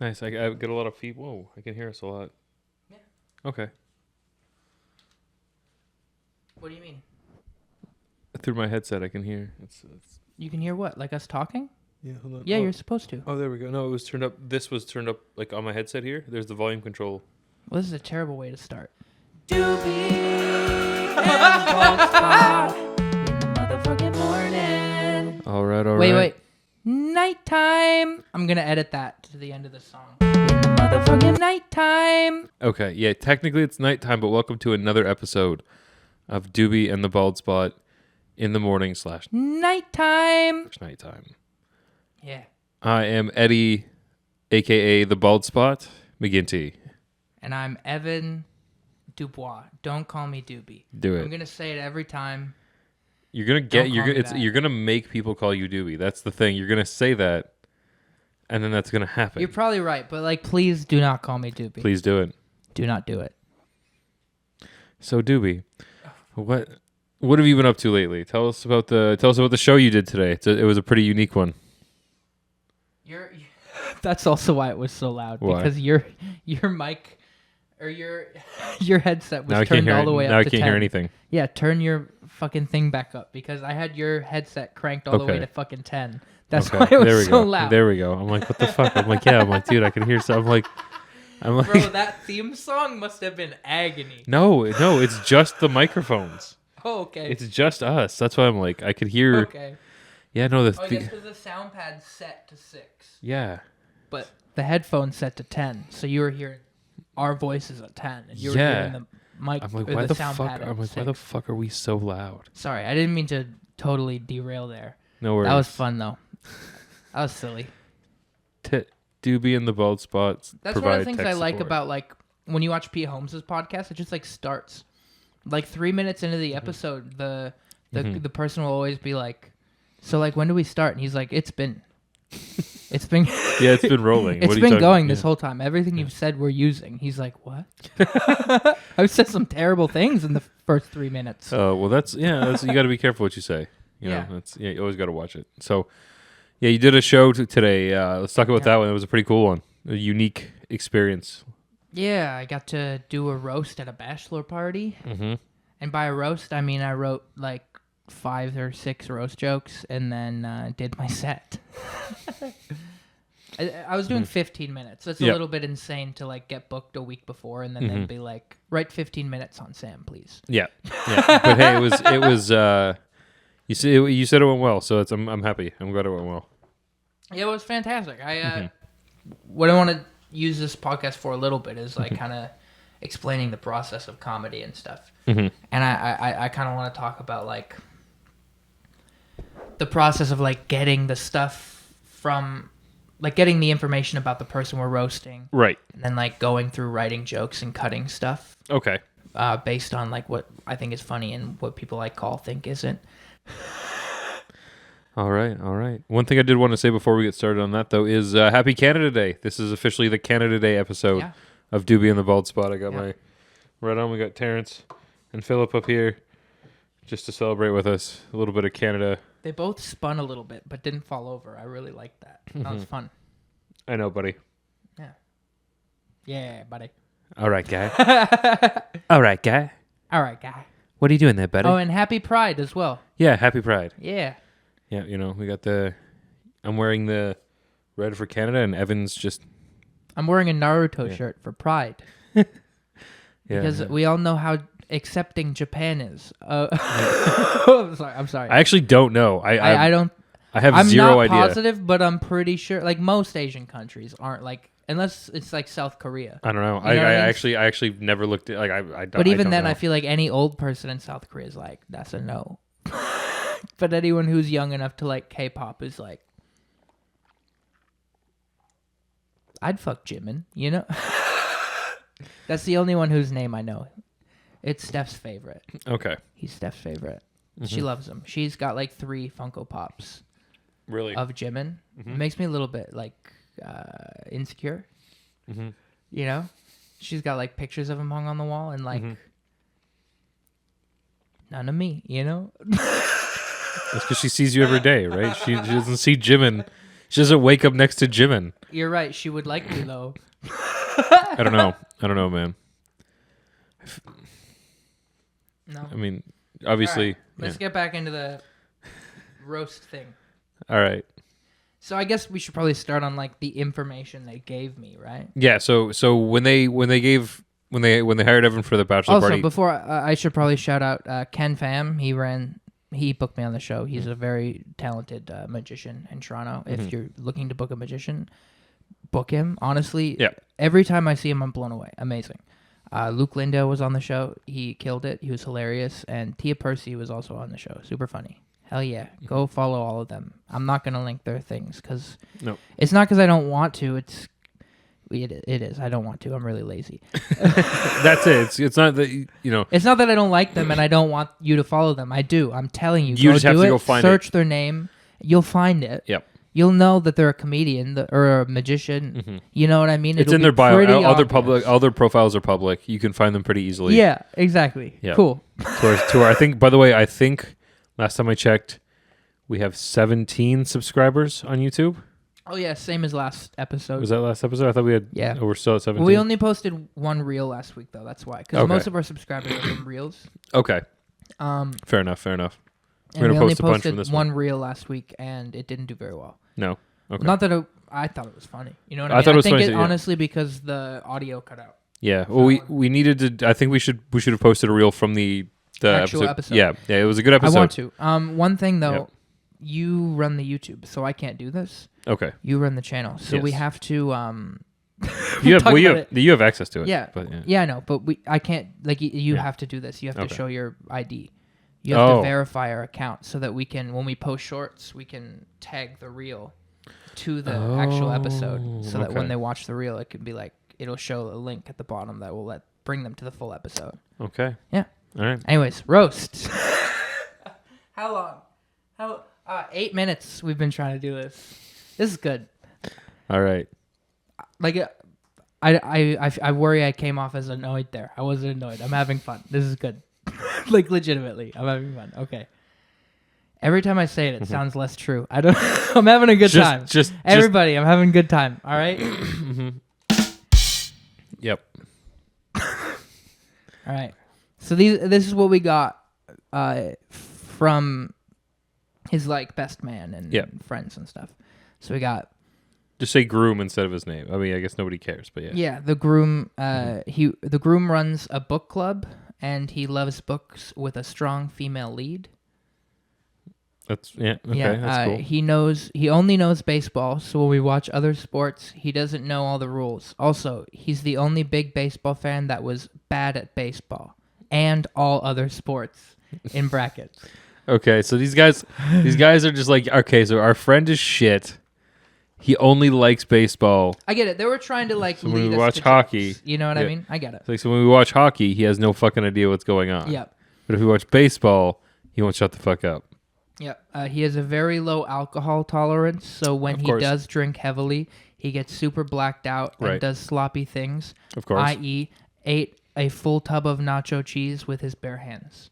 Nice. I get a lot of feedback. Whoa, I can hear us a lot. Yeah. Okay. What do you mean? Through my headset, I can hear. You can hear what? Like us talking? Yeah, hold on. Yeah, Oh. you're supposed to. Oh, there we go. No, it was turned up. This was turned up like on my headset here. There's the volume control. Well, this is a terrible way to start. Doobie and Bald Spot in the motherfucking morning. All right. Wait. Nighttime. I'm going to edit that to the end of the song. In the motherfucking nighttime. Okay. Yeah, technically it's nighttime, but welcome to another episode of Doobie and the Bald Spot in the morning / Nighttime. nighttime. Yeah. I am Eddie, a.k.a. the Bald Spot, McGinty. And I'm Evan Dubois. Don't call me Doobie. Do it. I'm going to say it every time. You're gonna make people call you Doobie. That's the thing. You're gonna say that, and then that's gonna happen. You're probably right, but like, please do not call me Doobie. Please do it. Do not do it. So Doobie, what have you been up to lately? Tell us about the show you did today. It was a pretty unique one. That's also why it was so loud. Why? Because your mic or your headset was turned all the way up to 10. Now I can't hear anything. Yeah, turn your fucking thing back up because I had your headset cranked all the way to fucking 10. That's why it was so loud. There we go. I'm like, what the fuck? I'm like, dude, I can hear something. I'm like, bro, that theme song must have been agony. No, it's just the microphones. Oh, okay. It's just us. That's why I'm like, I could hear. Okay. Yeah, no, I guess because the sound pad's set to 6. Yeah. But the headphone's set to 10, so you were hearing our voices at 10, and you were hearing the mic. I'm like, or why the the sound fuck? pad at I'm like, 6. why the fuck are we so loud? Sorry, I didn't mean to totally derail there. No worries. That was fun though. That was silly. Doobie and the Bald Spots. That's one of the things I like about like when you watch Pete Holmes' podcast. It just like starts like 3 minutes into the episode. The person will always be like, "So like when do we start?" And he's like, "It's been." Yeah, it's been rolling. It's been going this whole time. Everything you've said we're using. He's like, what? I've said some terrible things in the first 3 minutes. Oh, well, that's you got to be careful what you say. You know, you always got to watch it. So, yeah, you did a show today. Let's talk about that one. It was a pretty cool one. A unique experience. Yeah, I got to do a roast at a bachelor party. Mm-hmm. And by a roast, I mean I wrote like 5 or 6 roast jokes and then did my set. I was doing 15 minutes. That's a little bit insane to like get booked a week before and then they'd be like, write 15 minutes on Sam, please. Yeah. But hey, it was. You said it went well, so I'm happy. I'm glad it went well. Yeah, it was fantastic. What I want to use this podcast for a little bit is like kind of explaining the process of comedy and stuff. And I kind of want to talk about like the process of like getting the stuff from like getting the information about the person we're roasting. Right. And then like going through writing jokes and cutting stuff. Okay. Based on like what I think is funny and what people I think isn't. All right. One thing I did want to say before we get started on that, though, is Happy Canada Day. This is officially the Canada Day episode of Doobie and the Bald Spot. I got my right on. We got Terrence and Philip up here just to celebrate with us a little bit of Canada. They both spun a little bit, but didn't fall over. I really liked that. That was fun. I know, buddy. Yeah. Yeah, buddy. All right, guy. All right, guy. All right, guy. What are you doing there, buddy? Oh, and happy Pride as well. Yeah, happy Pride. Yeah. Yeah, we got I'm wearing the red for Canada, and Evan's just... I'm wearing a Naruto shirt for Pride. Because we all know how accepting Japan is. I'm sorry. I actually don't know. I don't... I have zero idea. I'm not positive, but I'm pretty sure. Like, most Asian countries aren't like... Unless it's like South Korea. I don't know. You know I actually never looked at... Like, I don't, but even then, I feel like any old person in South Korea is like, that's a no. But anyone who's young enough to like K-pop is like, I'd fuck Jimin, you know? That's the only one whose name I know. It's Steph's favorite. Okay. He's Steph's favorite. She loves him. She's got like 3 Funko Pops. Really? Of Jimin. It makes me a little bit like insecure. You know? She's got like pictures of him hung on the wall and like none of me, you know? That's because she sees you every day, right? She doesn't see Jimin She doesn't wake up next to Jimin. You're right. She would like to, though. I don't know, man. No. I mean, obviously. Right, let's get back into the roast thing. All right. So I guess we should probably start on like the information they gave me, right? Yeah. So when they hired Evan for the bachelor also, party. before I should probably shout out Ken Pham. He booked me on the show. He's a very talented magician in Toronto. If you're looking to book a magician, book him. Honestly, every time I see him, I'm blown away. Amazing. Luke Lindo was on the show. He killed it. He was hilarious. And Tia Percy was also on the show. Super funny. Hell yeah. Go follow all of them. I'm not going to link their things because it's not because I don't want to. It is. I don't want to. I'm really lazy. That's it. It's not that, It's not that I don't like them and I don't want you to follow them. I do. I'm telling you. You just have to go find it. Search their name. You'll find it. Yep. You'll know that they're a comedian or a magician. Mm-hmm. You know what I mean? It's in their bio. All their profiles are public. You can find them pretty easily. Yeah, exactly. Yep. Cool. I think, by the way, last time I checked, we have 17 subscribers on YouTube. Oh, yeah, same as last episode. Was that last episode? I thought we had... Yeah. Oh, we're still at 17? Well, we only posted one reel last week, though. That's why. Because most of our subscribers are from reels. Okay. Fair enough. We're going to post a bunch from this one reel last week, and it didn't do very well. No. Okay. Not that I thought it was funny. You know what I mean? Thought it was funny, honestly, because the audio cut out. Yeah. Well, we needed to... I think we should have posted a reel from the actual episode. Yeah, it was a good episode. I want to. One thing, though, you run the YouTube, so I can't do this. Okay. You run the channel, so we have to... you have access to it. Yeah. But, yeah, I know, but I can't... Like, you have to do this. You have to show your ID. You have to verify our account so that we can, when we post shorts, we can tag the reel to the actual episode so that when they watch the reel, it can be like, it'll show a link at the bottom that will bring them to the full episode. Okay. Yeah. All right. Anyways, roast. How long? 8 minutes we've been trying to do this. This is good. All right. Like, I worry I came off as annoyed there. I wasn't annoyed. I'm having fun. This is good. Like, legitimately, I'm having fun. Okay. Every time I say it, it sounds less true. I'm having a good time. Everybody, I'm having a good time. All right? Yep. All right. So this is what we got from his, like, best man and friends and stuff. So we got... Just say groom instead of his name. I mean, I guess nobody cares, but yeah. Yeah, the groom. The groom runs a book club, and he loves books with a strong female lead. That's that's cool. He only knows baseball, so when we watch other sports, he doesn't know all the rules. Also, he's the only big baseball fan that was bad at baseball and all other sports in brackets. Okay, so these guys are just like, okay, so our friend is shit. He only likes baseball. I get it. They were trying to lead when we us watch to hockey. Jokes. You know what I mean? I get it. So when we watch hockey, he has no fucking idea what's going on. Yep. But if we watch baseball, he won't shut the fuck up. Yep. He has a very low alcohol tolerance, so when he does drink heavily, he gets super blacked out and does sloppy things. Of course. I.e., ate a full tub of nacho cheese with his bare hands.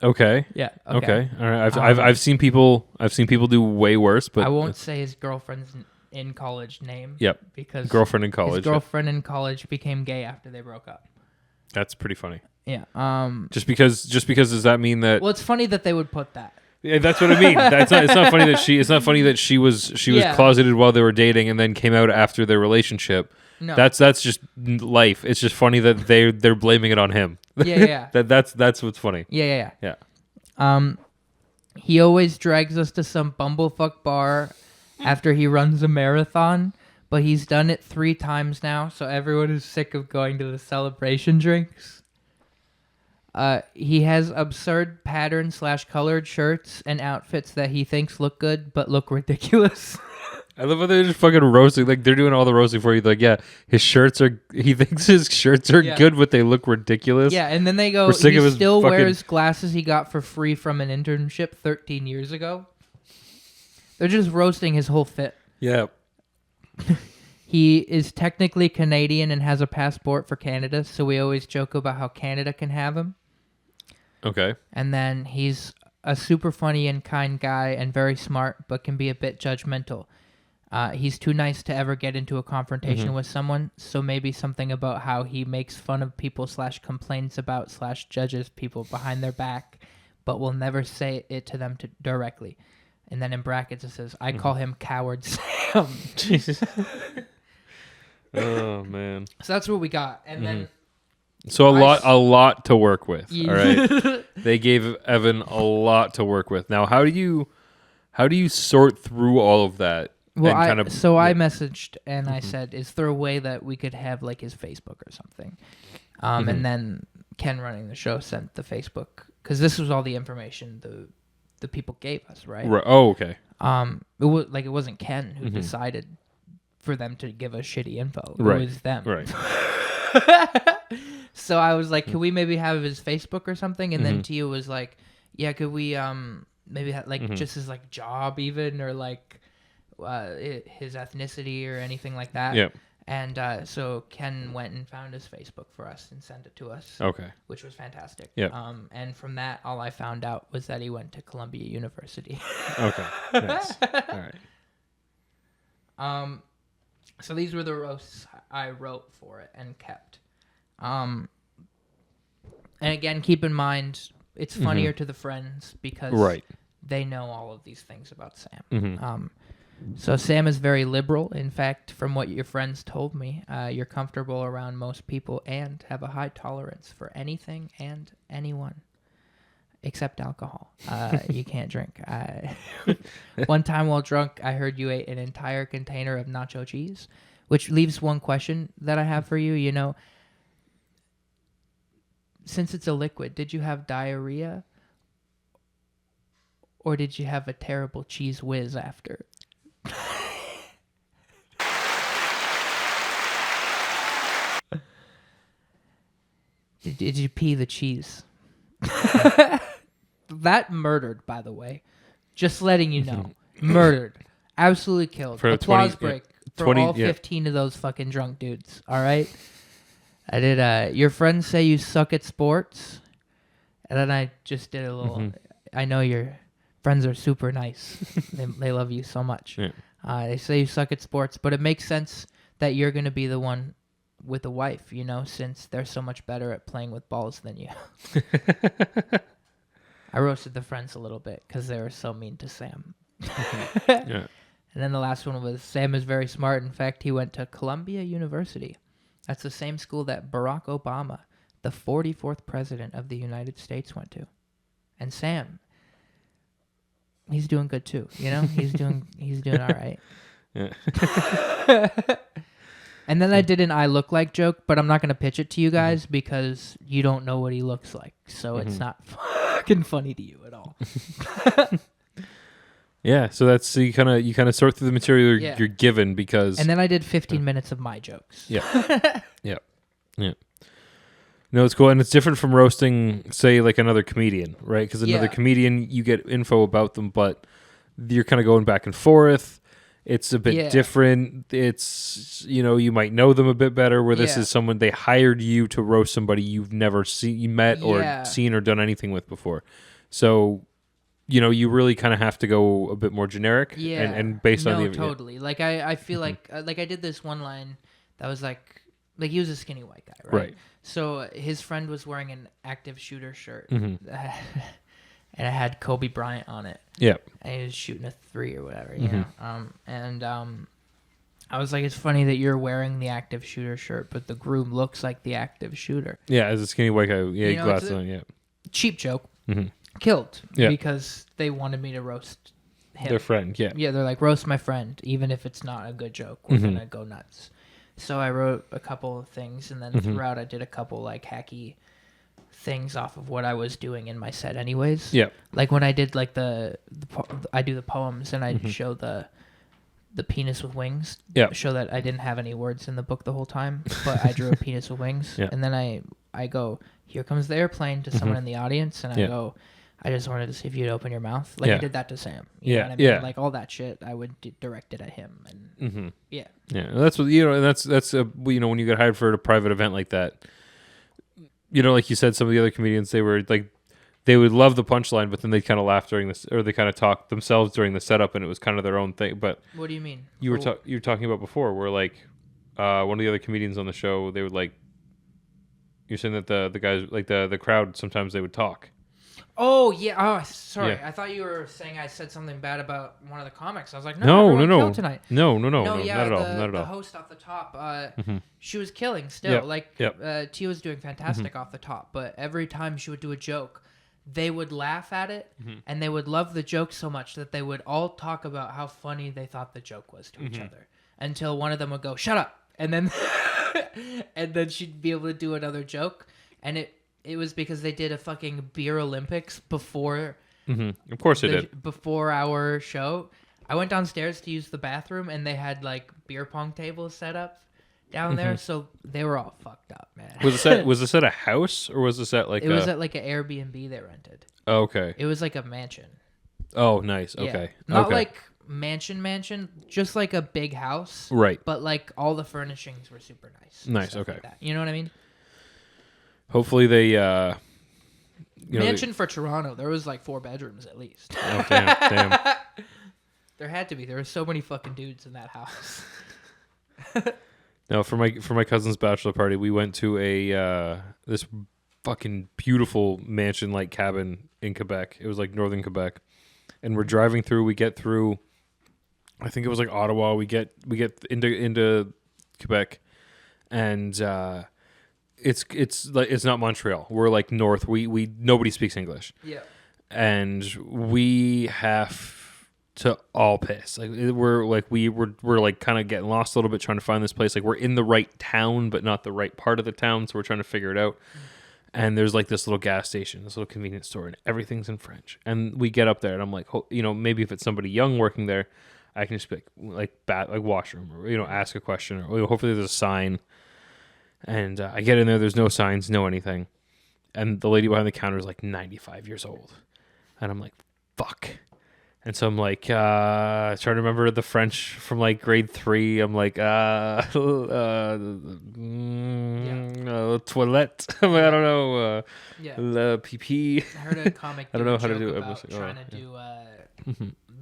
Okay. Yeah. Okay. All right. I've seen people do way worse, but I won't say his girlfriend's in college name. Yep. Because girlfriend in college. His girlfriend in college became gay after they broke up. That's pretty funny. Yeah. Just because does that mean that? Well, it's funny that they would put that. Yeah, that's what I mean. It's not funny that she was closeted while they were dating and then came out after their relationship. No. That's just life. It's just funny that they're blaming it on him. Yeah. That's what's funny. Yeah. He always drags us to some bumblefuck bar after he runs a marathon, but he's done it 3 times now, so everyone is sick of going to the celebration drinks. He has absurd pattern / colored shirts and outfits that he thinks look good but look ridiculous. I love how they're just fucking roasting. Like, they're doing all the roasting for you. Like, yeah, he thinks his shirts are good, but they look ridiculous. Yeah, and then they go, he still wears glasses he got for free from an internship 13 years ago. They're just roasting his whole fit. Yeah. He is technically Canadian and has a passport for Canada, so we always joke about how Canada can have him. Okay. And then he's a super funny and kind guy and very smart, but can be a bit judgmental. He's too nice to ever get into a confrontation with someone, so maybe something about how he makes fun of people / complains about / judges people behind their back, but will never say it to them directly. And then in brackets it says, I call him Coward Sam. Jesus. Oh, man. So that's what we got. And then... So a lot to work with, all right? They gave Evan a lot to work with. Now, how do you sort through all of that? Well, I messaged and I said, is there a way that we could have like his Facebook or something? And then Ken running the show sent the Facebook, because this was all the information the people gave us, right? Oh, okay. It wasn't Ken who decided for them to give us shitty info. Right. It was them. Right. So I was like, could we maybe have his Facebook or something? And then Tia was like, yeah, could we maybe have like just his like job even, or like his ethnicity or anything like that. Yeah. And so Ken went and found his Facebook for us and sent it to us. Okay. Which was fantastic. Yeah. And from that, all I found out was that he went to Columbia University. Okay. Nice. All right. So these were the roasts I wrote for it and kept. And again, keep in mind, it's funnier to the friends because they know all of these things about Sam. So Sam is very liberal. In fact, from what your friends told me, you're comfortable around most people and have a high tolerance for anything and anyone except alcohol. You can't drink. One time while drunk, I heard you ate an entire container of nacho cheese, which leaves one question that I have for you. You know, since it's a liquid, did you have diarrhea? Or did you have a terrible cheese whiz after? Did you pee the cheese? That murdered, by the way. Just letting you know. Murdered. Absolutely killed. For Applause break for all 15 of those fucking drunk dudes. All right? I did, your friends say you suck at sports. And then I just did a little, I know your friends are super nice. They love you so much. Yeah. They say you suck at sports, but it makes sense that you're going to be the one with a wife, you know, since they're so much better at playing with balls than you. I roasted the friends a little bit because they were so mean to Sam. Yeah. And then the last one was, Sam is very smart. In fact, he went to Columbia University. That's the same school that Barack Obama, the 44th president of the United States, went to. And Sam, he's doing good too. You know, he's doing all right. Yeah. And then I did an I look like joke, but I'm not going to pitch it to you guys because you don't know what he looks like. So it's not fucking funny to you at all. Yeah, so that's you kind of sort through the material you're given because. And then I did 15 minutes of my jokes. Yeah. Yeah. No, it's cool, and it's different from roasting, say, like another comedian, right? Because another comedian, you get info about them, but you're kind of going back and forth. It's a bit different. It's, you know, you might know them a bit better, where this is someone, they hired you to roast somebody you've never met or seen or done anything with before. So, you know, you really kind of have to go a bit more generic and based on the... totally. Like, I feel like I did this one line that was like he was a skinny white guy, right? So his friend was wearing an active shooter shirt. And it had Kobe Bryant on it. Yeah. And he was shooting a 3 or whatever, you know. I was like, it's funny that you're wearing the active shooter shirt, but the groom looks like the active shooter. Yeah, as a skinny white guy. Yeah, you know, glasses on, cheap joke. Killed. Yeah. Because they wanted me to roast him. Their friend, yeah. Yeah, they're like, roast my friend, even if it's not a good joke. We're going to go nuts. So I wrote a couple of things, and then throughout I did a couple, like, hacky things off of what I was doing in my set anyways. Yeah. Like when I did like I do the poems and I show the penis with wings. Yeah. Show that I didn't have any words in the book the whole time, but I drew a penis with wings. Yeah. And then I go, here comes the airplane to someone in the audience, and I go, I just wanted to see if you'd open your mouth. Like I did that to Sam. You know what I mean? Yeah. Like all that shit I would direct it at him. And yeah. Yeah. That's what, you know, and that's you know, when you get hired for a private event like that, you know, like you said, some of the other comedians, they they would love the punchline, but then they kind of laugh during this, or they kind of talk themselves during the setup, and it was kind of their own thing. But what do you mean? You were talking about before, where like one of the other comedians on the show, they would like. You're saying that the guys, like the crowd, sometimes they would talk. Oh yeah. Oh, sorry. Yeah. I thought you were saying I said something bad about one of the comics. I was like, no, killed tonight. No, yeah, not at all. Not at the all. host off the top, she was killing still. Tia was doing fantastic off the top, but every time she would do a joke, they would laugh at it, and they would love the joke so much that they would all talk about how funny they thought the joke was to each other, until one of them would go, "Shut up," and then and then she'd be able to do another joke, and it was because they did a fucking beer Olympics before. Of course they did. Before our show. I went downstairs to use the bathroom, and they had like beer pong tables set up down there, so they were all fucked up, man. Was this at a house, or was this at like? It was at like an Airbnb they rented. Oh, okay. It was like a mansion. Oh, nice. Yeah. Okay. Not like mansion, just like a big house. Right. But like all the furnishings were super nice. Nice. Okay. Like that. You know what I mean? Hopefully they. Mansion for Toronto, there was like 4 bedrooms at least. Oh damn! There had to be. There were so many fucking dudes in that house. No, for my cousin's bachelor party, we went to a this fucking beautiful mansion like cabin in Quebec. It was like northern Quebec, and we're driving through. We get through. I think it was like Ottawa. We get into Quebec, and it's not Montreal. We're like north. We nobody speaks English. Yeah. And we have to all piss. Like we're like kind of getting lost a little bit trying to find this place. Like we're in the right town, but not the right part of the town. So we're trying to figure it out. And there's like this little gas station, this little convenience store, and everything's in French. And we get up there, and I'm like, maybe if it's somebody young working there, I can just be like washroom, or ask a question, or hopefully there's a sign. And I get in there, there's no signs, no anything. And the lady behind the counter is like 95 years old. And I'm like, fuck. And so I'm like, trying to remember the French from like grade 3. I'm like, toilette. I'm like, I don't know. Le pipi. I heard a comic. I don't know how to do it. Trying to do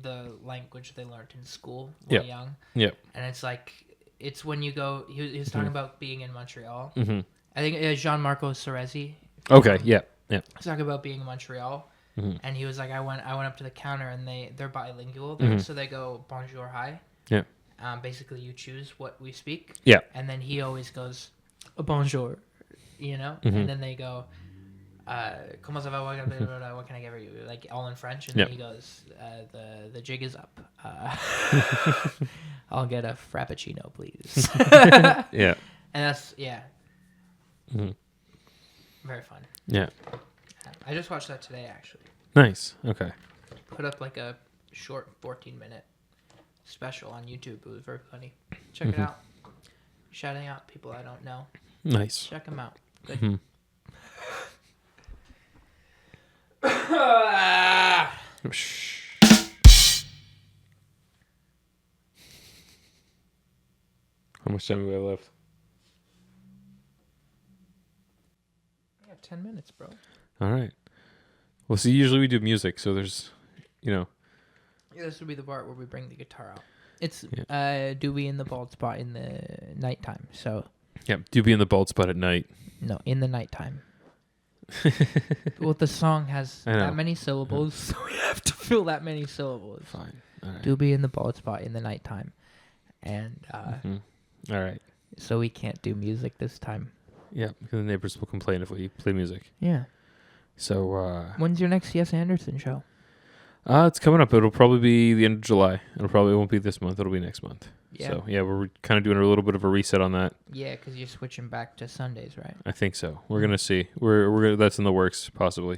the language they learned in school when young. Yeah. And it's like, it's when you go. He was talking about being in Montreal. Mm-hmm. I think Jean-Marco Cerezi. Okay. Yeah. He's talking about being in Montreal. Mm-hmm. And he was like, I went up to the counter, and they're bilingual there, so they go bonjour, hi. Yeah. Basically, you choose what we speak. Yeah. And then he always goes, bonjour, Mm-hmm. And then they go, comment ça va? What can I give you? Like all in French, and then he goes, the jig is up. I'll get a frappuccino, please. Yeah. And that's Mm-hmm. very fun. Yeah. I just watched that today, actually. Nice. Okay. Put up like a short 14-minute special on YouTube. It was very funny. Check it out. Shouting out people I don't know. Nice. Check them out. Good. Mm-hmm. How much time do we have left? We have 10 minutes, bro. All right. Well, see, usually we do music, so there's, Yeah, this would be the part where we bring the guitar out. It's Doubie in the bald spot in the nighttime, so... Yeah, Doubie in the bald spot at night. No, in the nighttime. Well, the song has that many syllables, so we have to fill that many syllables. Fine. All right. Doubie in the bald spot in the nighttime. And, All right. So we can't do music this time. Yeah, because the neighbors will complain if we play music. Yeah. So, when's your next Yes Anderson show? It's coming up. It'll probably be the end of July. It won't be this month. It'll be next month. Yeah. So, yeah, we're kind of doing a little bit of a reset on that. Yeah, because you're switching back to Sundays, right? I think so. We're going to see. We're gonna, that's in the works, possibly.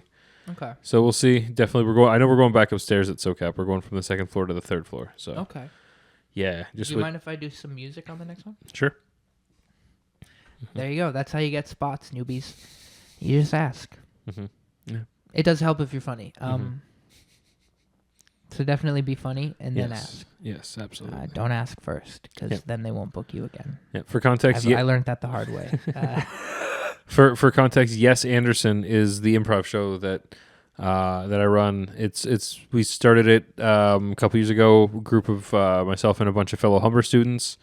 Okay. So, we'll see. Definitely, I know we're going back upstairs at SoCap. We're going from the second floor to the third floor. So. Okay. Yeah. Do you mind if I do some music on the next one? Sure. There you go. That's how you get spots, newbies. You just ask. Mm-hmm. Yeah. It does help if you're funny. So definitely be funny and then ask. Yes, absolutely. Don't ask first, because then they won't book you again. Yeah. For context, I learned that the hard way. For context, Yes Anderson is the improv show that that I run. We started it a couple years ago. A group of myself and a bunch of fellow Humber students,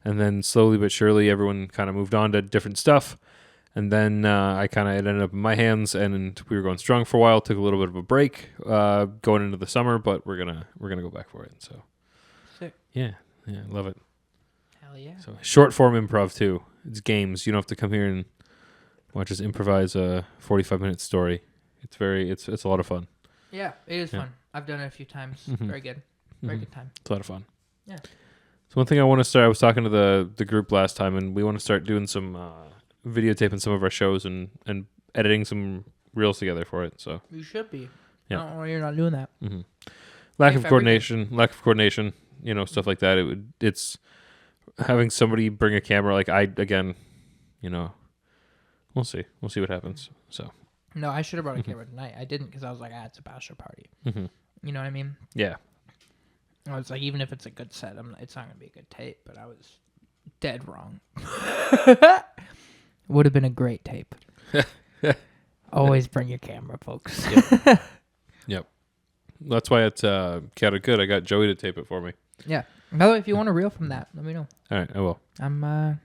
and then slowly but surely everyone kind of moved on to different stuff. And then it ended up in my hands, and we were going strong for a while. Took a little bit of a break going into the summer, but we're gonna go back for it. So sick. Yeah, love it. Hell yeah. So short form improv too. It's games. You don't have to come here and watch us improvise a 45-minute story. It's a lot of fun. Yeah, it is fun. I've done it a few times. Mm-hmm. Very good. Very good time. It's a lot of fun. Yeah. So one thing I want to start. I was talking to the group last time, and we want to start doing some videotaping some of our shows and editing some reels together for it. So you should be. Yeah. I don't know why you're not doing that. Mm-hmm. Lack of coordination. Stuff like that. It's having somebody bring a camera. We'll see. We'll see what happens. So. No, I should have brought a camera tonight. I didn't because I was like, it's a bachelor party. Mm-hmm. You know what I mean? Yeah. I was like, even if it's a good set, it's not going to be a good tape. But I was dead wrong. Would have been a great tape. Always bring your camera, folks. Yep. That's why it's kind of good. I got Joey to tape it for me. Yeah. By the way, if you want a reel from that, let me know. All right, I will. I'm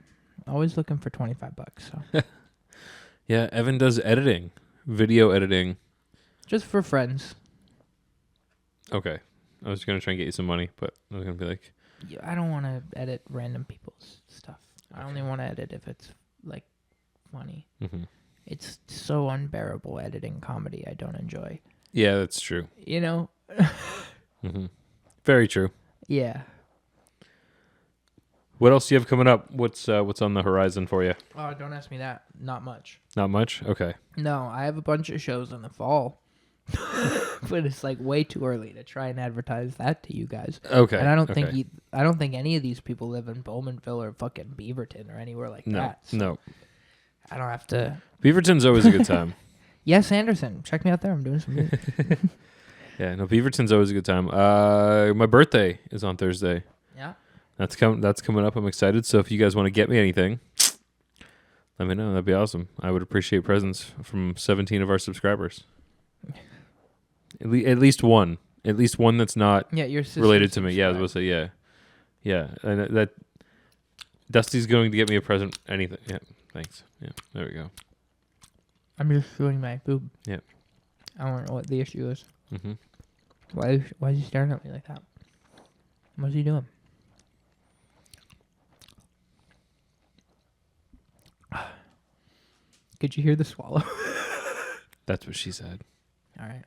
always looking for $25. So. Yeah, Evan does editing, video editing. Just for friends. Okay. I was going to try and get you some money, but I was going to be like... Yeah, I don't want to edit random people's stuff. I only want to edit if it's, like, funny. Mm-hmm. It's so unbearable editing comedy I don't enjoy. Yeah, that's true. You know? Mm-hmm. Very true. Yeah. What else do you have coming up? What's on the horizon for you? Oh, don't ask me that. Not much. Not much? Okay. No, I have a bunch of shows in the fall. But it's like way too early to try and advertise that to you guys. Okay. And I don't think any of these people live in Bowmanville or fucking Beaverton or anywhere like that. So no. I don't have to. Beaverton's always a good time. Yes, Anderson. Check me out there. I'm doing some music. Yeah, no, Beaverton's always a good time. My birthday is on Thursday. Yeah. That's coming up. I'm excited. So if you guys want to get me anything, let me know. That'd be awesome. I would appreciate presents from 17 of our subscribers. At least one. At least one that's not related to me. Yeah, I was going to say, yeah. And that Dusty's going to get me a present. Anything. Yeah, thanks. Yeah, there we go. I'm just showing my boob. Yeah. I don't know what the issue is. Mm-hmm. Why is he staring at me like that? What's he doing? Could you hear the swallow? That's what she said. All right.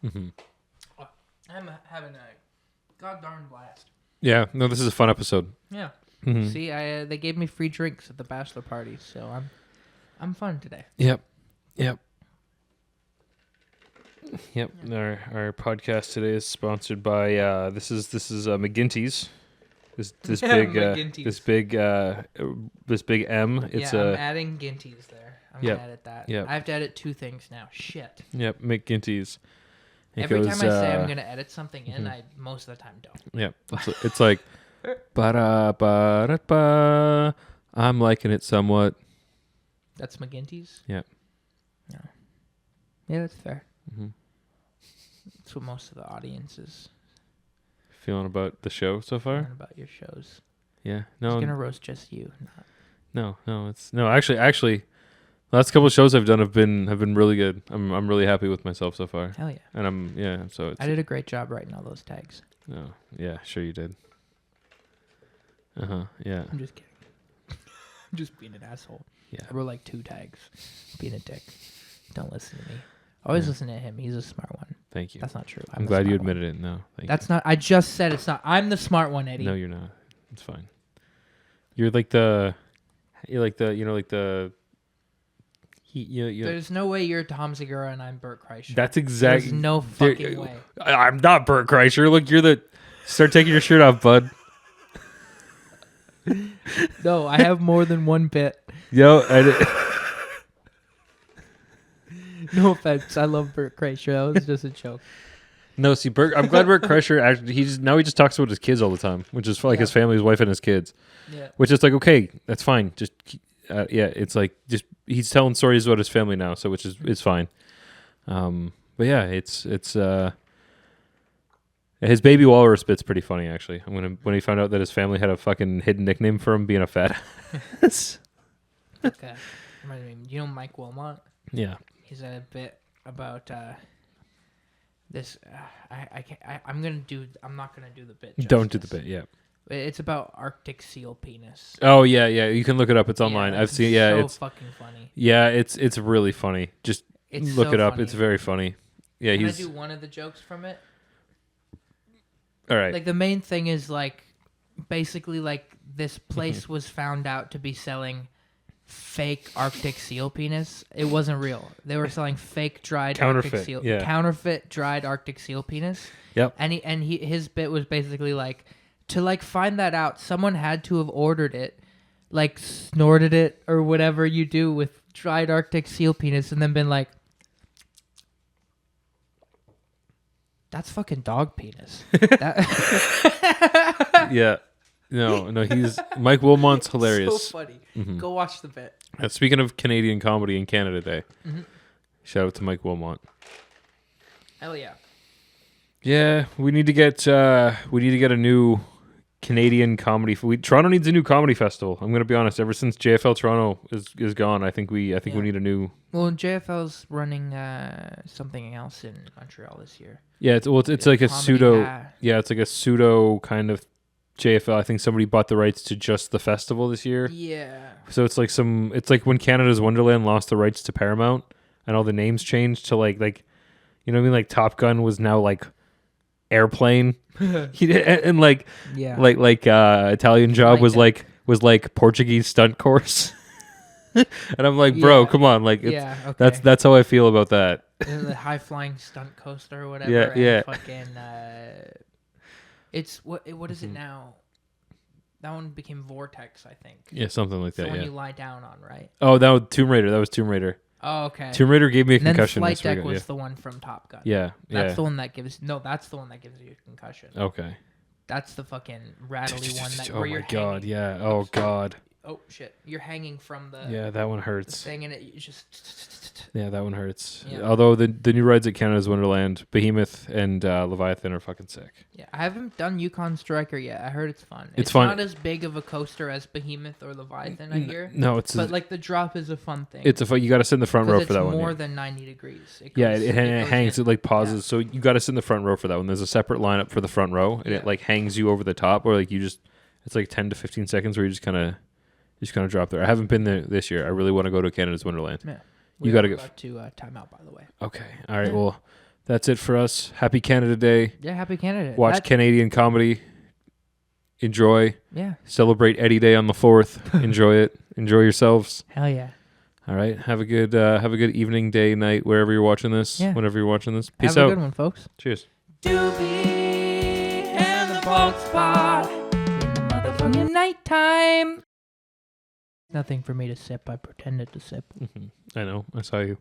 Mm-hmm. I'm having a goddamn blast. Yeah, no, this is a fun episode. Yeah. Mm-hmm. See, they gave me free drinks at the bachelor party, so I'm fun today. Yep. Our podcast today is sponsored by this is McGinty's. This big this big M. It's I'm adding Ginty's there. I'm gonna edit that. Yep. I have to edit 2 things now. Shit. Yep, McGinty's. Every time I say I'm gonna edit something in, I most of the time don't. Yep. It's like ba-da-ba-da-ba. I'm liking it somewhat. That's McGinty's? Yeah. Yeah, that's fair. Mm-hmm. That's what most of the audience is feeling about the show so far. feeling about your shows. Yeah. No. I'm gonna roast just you. No. Actually, the last couple of shows I've done have been really good. I'm really happy with myself so far. Hell yeah. And so I did a great job writing all those tags. Oh, yeah, sure you did. Yeah. I'm just kidding. I'm just being an asshole. Yeah. I wrote like 2 tags. Being a dick. Don't listen to me. Always listen to him. He's a smart one. Thank you. That's not true. I'm glad you admitted it. No, thank you. That's not. I just said it's not. I'm the smart one, Eddie. No, you're not. It's fine. You're like the. There's no way you're Tom Segura and I'm Bert Kreischer. That's exactly. There's no fucking way. I'm not Bert Kreischer. Look, you're the. Start taking your shirt off, bud. No, I have more than one bit. Yo, No offense, I love Bert Kreischer. That was just a joke. No, see, I'm glad Bert Kreischer actually. He just talks about his kids all the time, which is like his family, his wife, and his kids. Yeah. Which is like okay, that's fine. Just it's like just he's telling stories about his family now, so which is fine. But yeah, it's his baby walrus bit's pretty funny actually. When he found out that his family had a fucking hidden nickname for him being a fat ass. Okay. You know Mike Wilmot? Yeah. He's a bit about this. I'm not gonna do the bit. Justice. Don't do the bit. Yeah. It's about Arctic seal penis. Oh yeah. You can look it up. It's online. I've seen. Yeah, so it's fucking funny. Yeah, it's really funny. Just look so it up. funny. It's very funny. Yeah, Can I do one of the jokes from it? All right. Like the main thing is like, basically like this place was found out to be selling fake Arctic seal penis. It wasn't real. They were selling fake dried Arctic seal, counterfeit dried Arctic seal penis. Yep. And his bit was basically like, to like find that out, someone had to have ordered it, like snorted it or whatever you do with dried Arctic seal penis, and then been like, that's fucking dog penis. Yeah. No, he's Mike Wilmot's hilarious. So funny. Go watch the bit. Speaking of Canadian comedy in Canada Day, shout out to Mike Wilmot. Hell yeah. Yeah, we need to get a new Canadian comedy. Toronto needs a new comedy festival. I'm gonna be honest. Ever since JFL Toronto is gone, I think we need a new. Well, JFL's running something else in Montreal this year. Yeah, it's like a pseudo. Yeah, it's like a pseudo kind of JFL. I think somebody bought the rights to just the festival this year. Yeah. So it's like when Canada's Wonderland lost the rights to Paramount and all the names changed to like you know what I mean? Like Top Gun was now like Airplane. and like Italian Job was like Portuguese stunt course. And I'm like, bro, come on, like that's how I feel about that. The high flying stunt coaster or whatever. Yeah. Fucking it's what is it now? That one became Vortex, I think. Yeah, something like that. The one you lie down on, right? Oh, that was Tomb Raider. That was Tomb Raider. Oh, okay. Tomb Raider gave me a concussion. Then Flight Deck was the one from Top Gun. Yeah, that's the one that gives you a concussion. Okay. That's the fucking rattly one that where you're hanging. Yeah. Oh god. Oh shit! You're hanging from the. Yeah, that one hurts. Thing and it just. Yeah, that one hurts. Yeah. Although the new rides at Canada's Wonderland, Behemoth and Leviathan are fucking sick. Yeah, I haven't done Yukon Striker yet. I heard it's fun. It's fun. Not as big of a coaster as Behemoth or Leviathan. I hear. No, but like the drop is a fun thing. It's you got to sit in the front row for that one. It's more than 90 degrees. It hangs. It like pauses. Yeah. So you got to sit in the front row for that one. There's a separate lineup for the front row, and it like hangs you over the top, or like it's like 10 to 15 seconds where you just kind of drop there. I haven't been there this year. I really want to go to Canada's Wonderland. Yeah. You got to go to time out, by the way. Okay. All right. Yeah. Well, that's it for us. Happy Canada Day. Yeah, happy Canada Day. Watch Canadian comedy. Enjoy. Yeah. Celebrate Eddie Day on the 4th. Enjoy it. Enjoy yourselves. Hell yeah. All right. Have a good evening, day, night, wherever you're watching this. Yeah. Whenever you're watching this. Peace out. Have a good one, folks. Cheers. Doobie and the Bald Spot in the motherfucking nighttime. Nothing for me to sip. I pretended to sip. I know. I saw you.